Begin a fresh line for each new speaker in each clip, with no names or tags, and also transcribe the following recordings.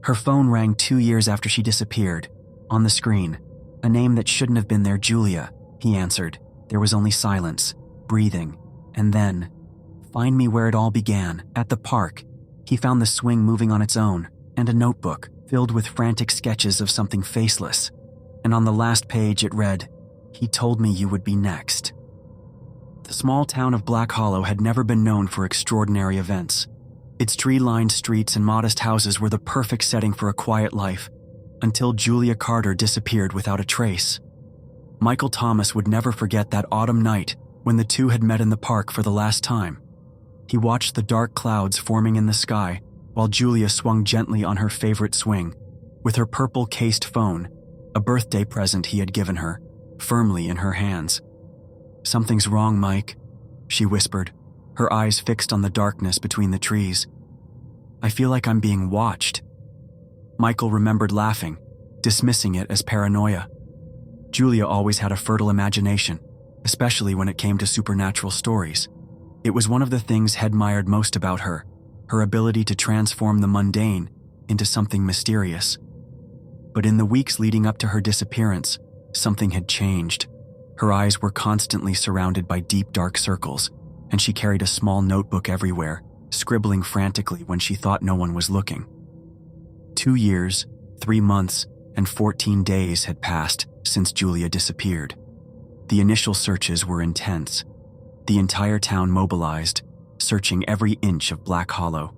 Her phone rang 2 years after she disappeared. On the screen, a name that shouldn't have been there, Julia. He answered. There was only silence, breathing, and then, find me where it all began. At the park, he found the swing moving on its own, and a notebook filled with frantic sketches of something faceless. And on the last page it read, "He told me you would be next." The small town of Black Hollow had never been known for extraordinary events. Its tree-lined streets and modest houses were the perfect setting for a quiet life, until Julia Carter disappeared without a trace. Michael Thomas would never forget that autumn night when the two had met in the park for the last time. He watched the dark clouds forming in the sky while Julia swung gently on her favorite swing, with her purple-cased phone, a birthday present he had given her, firmly in her hands. "Something's wrong, Mike," she whispered, her eyes fixed on the darkness between the trees. "I feel like I'm being watched." Michael remembered laughing, dismissing it as paranoia. Julia always had a fertile imagination, especially when it came to supernatural stories. It was one of the things Head admired most about her, her ability to transform the mundane into something mysterious. But in the weeks leading up to her disappearance, something had changed. Her eyes were constantly surrounded by deep dark circles, and she carried a small notebook everywhere, scribbling frantically when she thought no one was looking. 2 years, 3 months, and 14 days had passed since Julia disappeared. The initial searches were intense. The entire town mobilized, searching every inch of Black Hollow.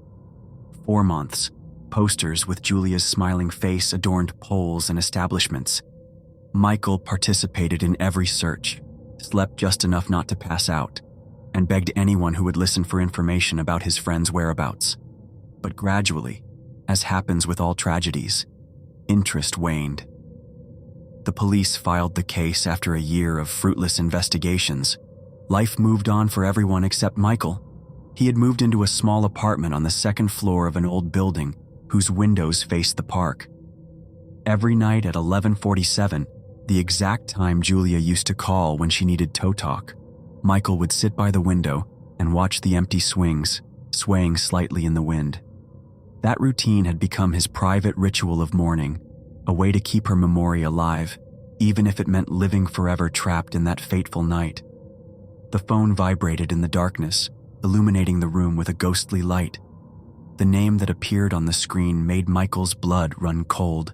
4 months, posters with Julia's smiling face adorned poles and establishments. Michael participated in every search, slept just enough not to pass out, and begged anyone who would listen for information about his friend's whereabouts. But gradually, as happens with all tragedies, interest waned. The police filed the case after a year of fruitless investigations. Life moved on for everyone except Michael. He had moved into a small apartment on the second floor of an old building whose windows faced the park. Every night at 11:47, the exact time Julia used to call when she needed toe talk, Michael would sit by the window and watch the empty swings, swaying slightly in the wind. That routine had become his private ritual of mourning, a way to keep her memory alive, even if it meant living forever trapped in that fateful night. The phone vibrated in the darkness, illuminating the room with a ghostly light. The name that appeared on the screen made Michael's blood run cold.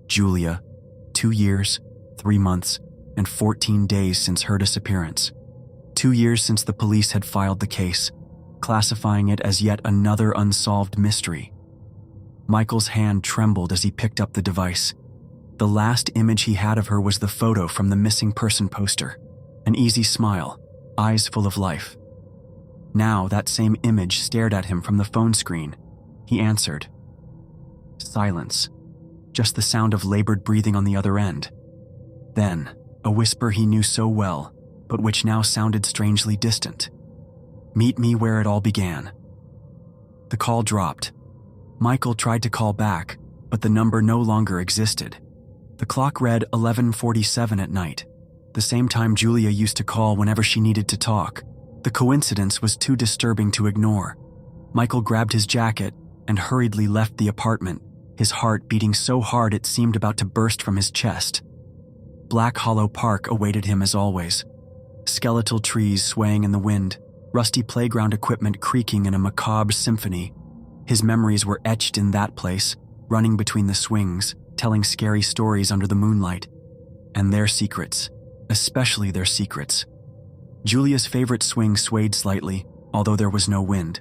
Julia, 2 years, 3 months, and 14 days since her disappearance. 2 years since the police had filed the case, classifying it as yet another unsolved mystery. Michael's hand trembled as he picked up the device. The last image he had of her was the photo from the missing person poster, an easy smile, eyes full of life. Now that same image stared at him from the phone screen. He answered. Silence, just the sound of labored breathing on the other end. Then, a whisper he knew so well, but which now sounded strangely distant. "Meet me where it all began." The call dropped. Michael tried to call back, but the number no longer existed. The clock read 11:47 at night, the same time Julia used to call whenever she needed to talk. The coincidence was too disturbing to ignore. Michael grabbed his jacket and hurriedly left the apartment, his heart beating so hard it seemed about to burst from his chest. Black Hollow Park awaited him as always. Skeletal trees swaying in the wind, rusty playground equipment creaking in a macabre symphony. His memories were etched in that place, running between the swings, telling scary stories under the moonlight. And their secrets, especially their secrets. Julia's favorite swing swayed slightly, although there was no wind.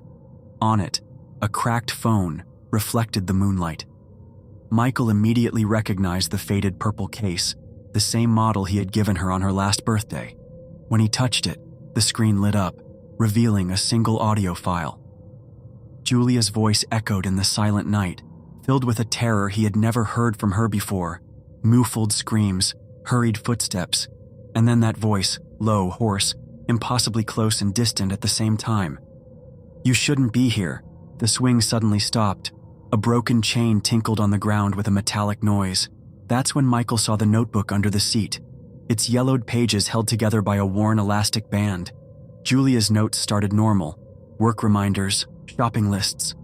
On it, a cracked phone reflected the moonlight. Michael immediately recognized the faded purple case, the same model he had given her on her last birthday. When he touched it, the screen lit up, revealing a single audio file. Julia's voice echoed in the silent night, filled with a terror he had never heard from her before. Muffled screams, hurried footsteps, and then that voice, low, hoarse, impossibly close and distant at the same time. "You shouldn't be here." The swing suddenly stopped. A broken chain tinkled on the ground with a metallic noise. That's when Michael saw the notebook under the seat, its yellowed pages held together by a worn elastic band. Julia's notes started normal, work reminders, shopping lists.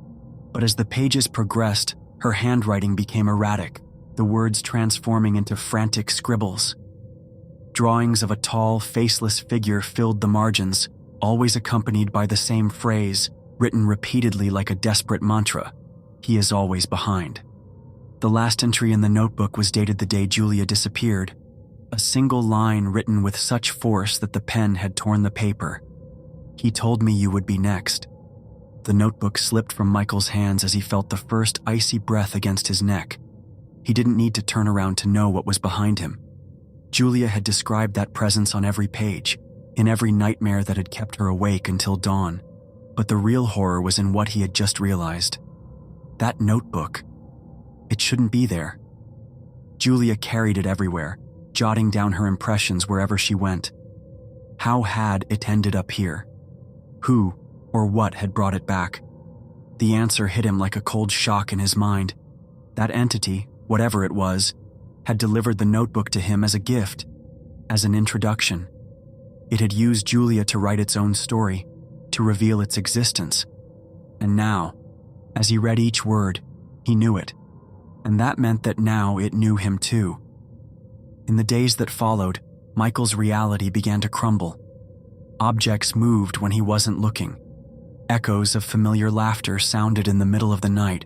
But as the pages progressed, Her handwriting became erratic, the words transforming into frantic scribbles. Drawings of a tall, faceless figure filled the margins, always accompanied by the same phrase, written repeatedly like a desperate mantra: "He is always behind." The last entry in the notebook was dated the day Julia disappeared, a single line written with such force that the pen had torn the paper. "He told me you would be next." The notebook slipped from Michael's hands as he felt the first icy breath against his neck. He didn't need to turn around to know what was behind him. Julia had described that presence on every page, in every nightmare that had kept her awake until dawn. But the real horror was in what he had just realized. That notebook. It shouldn't be there. Julia carried it everywhere, jotting down her impressions wherever she went. How had it ended up here? Who or what had brought it back? The answer hit him like a cold shock in his mind. That entity, whatever it was, had delivered the notebook to him as a gift, as an introduction. It had used Julia to write its own story, to reveal its existence. And now, as he read each word, he knew it. And that meant that now it knew him too. In the days that followed, Michael's reality began to crumble. Objects moved when he wasn't looking. Echoes of familiar laughter sounded in the middle of the night.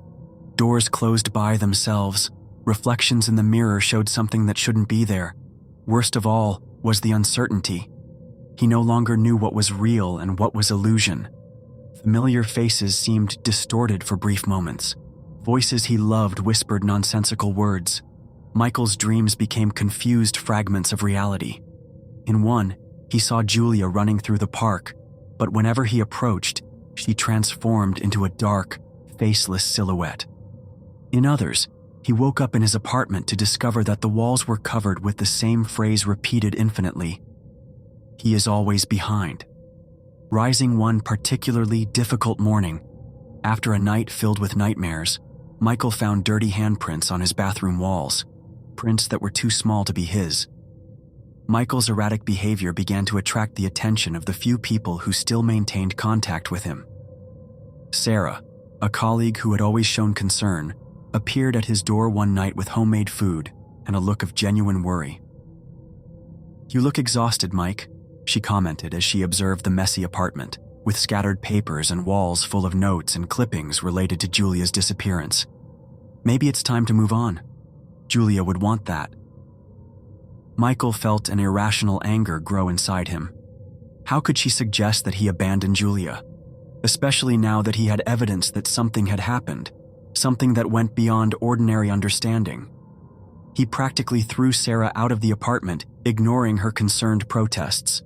Doors closed by themselves. Reflections in the mirror showed something that shouldn't be there. Worst of all was the uncertainty. He no longer knew what was real and what was illusion. Familiar faces seemed distorted for brief moments. Voices he loved whispered nonsensical words. Michael's dreams became confused fragments of reality. In one, he saw Julia running through the park, but whenever he approached, she transformed into a dark, faceless silhouette. In others, he woke up in his apartment to discover that the walls were covered with the same phrase repeated infinitely: "He is always behind." Rising one particularly difficult morning, after a night filled with nightmares, Michael found dirty handprints on his bathroom walls, prints that were too small to be his. Michael's erratic behavior began to attract the attention of the few people who still maintained contact with him. Sarah, a colleague who had always shown concern, appeared at his door one night with homemade food and a look of genuine worry. "You look exhausted, Mike," she commented as she observed the messy apartment, with scattered papers and walls full of notes and clippings related to Julia's disappearance. "Maybe it's time to move on. Julia would want that." Michael felt an irrational anger grow inside him. How could she suggest that he abandon Julia? Especially now that he had evidence that something had happened, something that went beyond ordinary understanding. He practically threw Sarah out of the apartment, ignoring her concerned protests.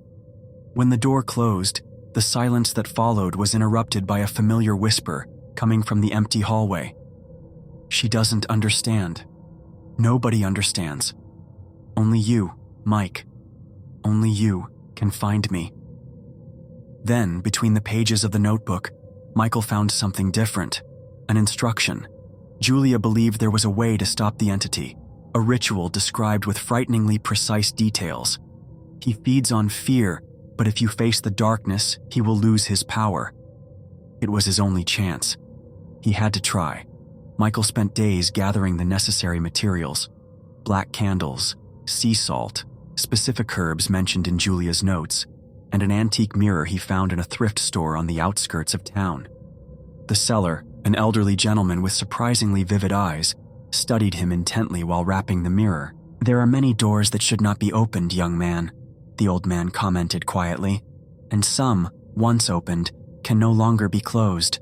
When the door closed, the silence that followed was interrupted by a familiar whisper coming from the empty hallway. "She doesn't understand. Nobody understands. Only you, Mike. Only you can find me." Then, between the pages of the notebook, Michael found something different. An instruction. Julia believed there was a way to stop the entity, a ritual described with frighteningly precise details. "He feeds on fear, but if you face the darkness, he will lose his power." It was his only chance. He had to try. Michael spent days gathering the necessary materials: black candles, sea salt, specific herbs mentioned in Julia's notes, and an antique mirror he found in a thrift store on the outskirts of town. The seller, an elderly gentleman with surprisingly vivid eyes, studied him intently while wrapping the mirror. "There are many doors that should not be opened, young man," the old man commented quietly, "and some, once opened, can no longer be closed."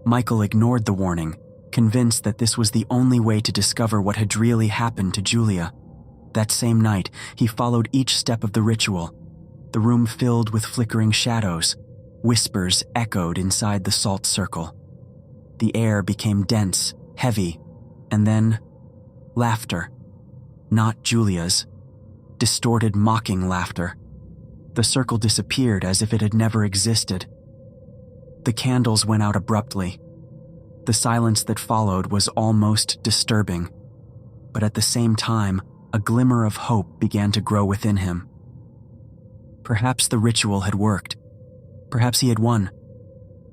Michael ignored the warning, convinced that this was the only way to discover what had really happened to Julia. That same night, he followed each step of the ritual. The room filled with flickering shadows. Whispers echoed inside the salt circle. The air became dense, heavy, and then laughter. Not Julia's. Distorted, mocking laughter. The circle disappeared as if it had never existed. The candles went out abruptly. The silence that followed was almost disturbing, but at the same time, a glimmer of hope began to grow within him. Perhaps the ritual had worked. Perhaps he had won.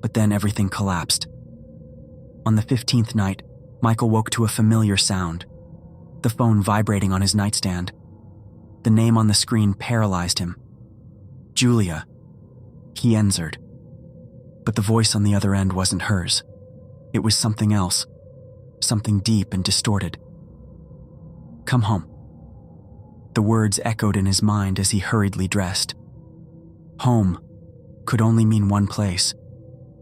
But then everything collapsed. On the 15th night, Michael woke to a familiar sound, the phone vibrating on his nightstand. The name on the screen paralyzed him. Julia. He answered. But the voice on the other end wasn't hers. It was something else, something deep and distorted. Come home. The words echoed in his mind as he hurriedly dressed. Home could only mean one place,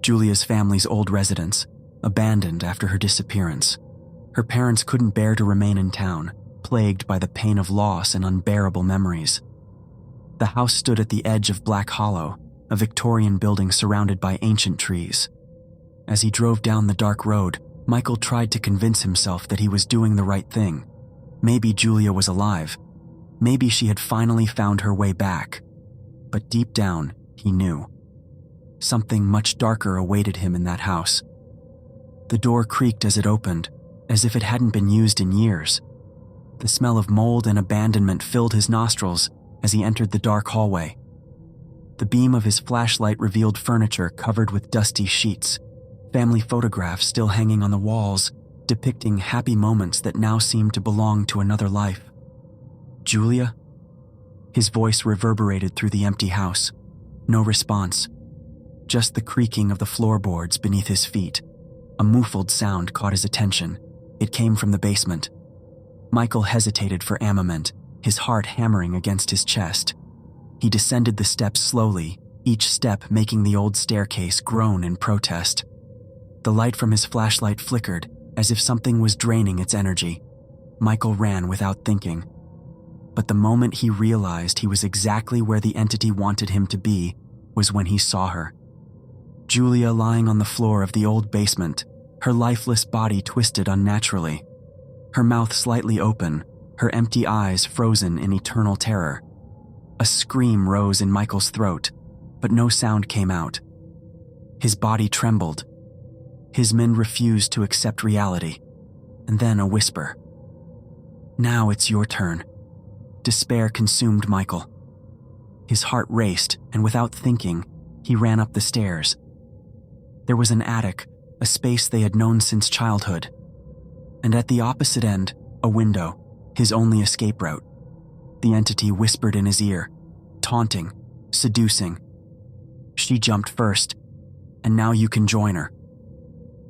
Julia's family's old residence, abandoned after her disappearance. Her parents couldn't bear to remain in town, plagued by the pain of loss and unbearable memories. The house stood at the edge of Black Hollow, a Victorian building surrounded by ancient trees. As he drove down the dark road, Michael tried to convince himself that he was doing the right thing. Maybe Julia was alive. Maybe she had finally found her way back. But deep down, he knew. Something much darker awaited him in that house. The door creaked as it opened, as if it hadn't been used in years. The smell of mold and abandonment filled his nostrils as he entered the dark hallway. The beam of his flashlight revealed furniture covered with dusty sheets, family photographs still hanging on the walls, depicting happy moments that now seemed to belong to another life. Julia? His voice reverberated through the empty house. No response. Just the creaking of the floorboards beneath his feet. A muffled sound caught his attention. It came from the basement. Michael hesitated for a moment, his heart hammering against his chest. He descended the steps slowly, each step making the old staircase groan in protest. The light from his flashlight flickered, as if something was draining its energy. Michael ran without thinking. But the moment he realized he was exactly where the entity wanted him to be was when he saw her. Julia lying on the floor of the old basement, her lifeless body twisted unnaturally. Her mouth slightly open, her empty eyes frozen in eternal terror. A scream rose in Michael's throat, but no sound came out. His body trembled. His men refused to accept reality. And then a whisper. Now it's your turn. Despair consumed Michael. His heart raced, and without thinking, he ran up the stairs. There was an attic, a space they had known since childhood. And at the opposite end, a window, his only escape route. The entity whispered in his ear, taunting, seducing. She jumped first, and now you can join her.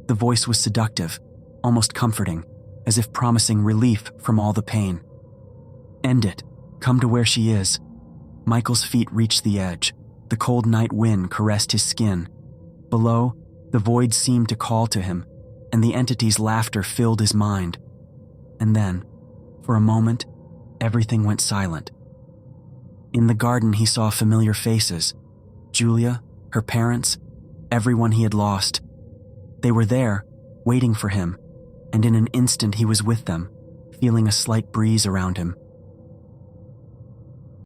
The voice was seductive, almost comforting, as if promising relief from all the pain. End it. Come to where she is. Michael's feet reached the edge. The cold night wind caressed his skin. Below, the void seemed to call to him, and the entity's laughter filled his mind. And then, for a moment, everything went silent. In the garden, he saw familiar faces. Julia, her parents, everyone he had lost. They were there, waiting for him, and in an instant he was with them, feeling a slight breeze around him.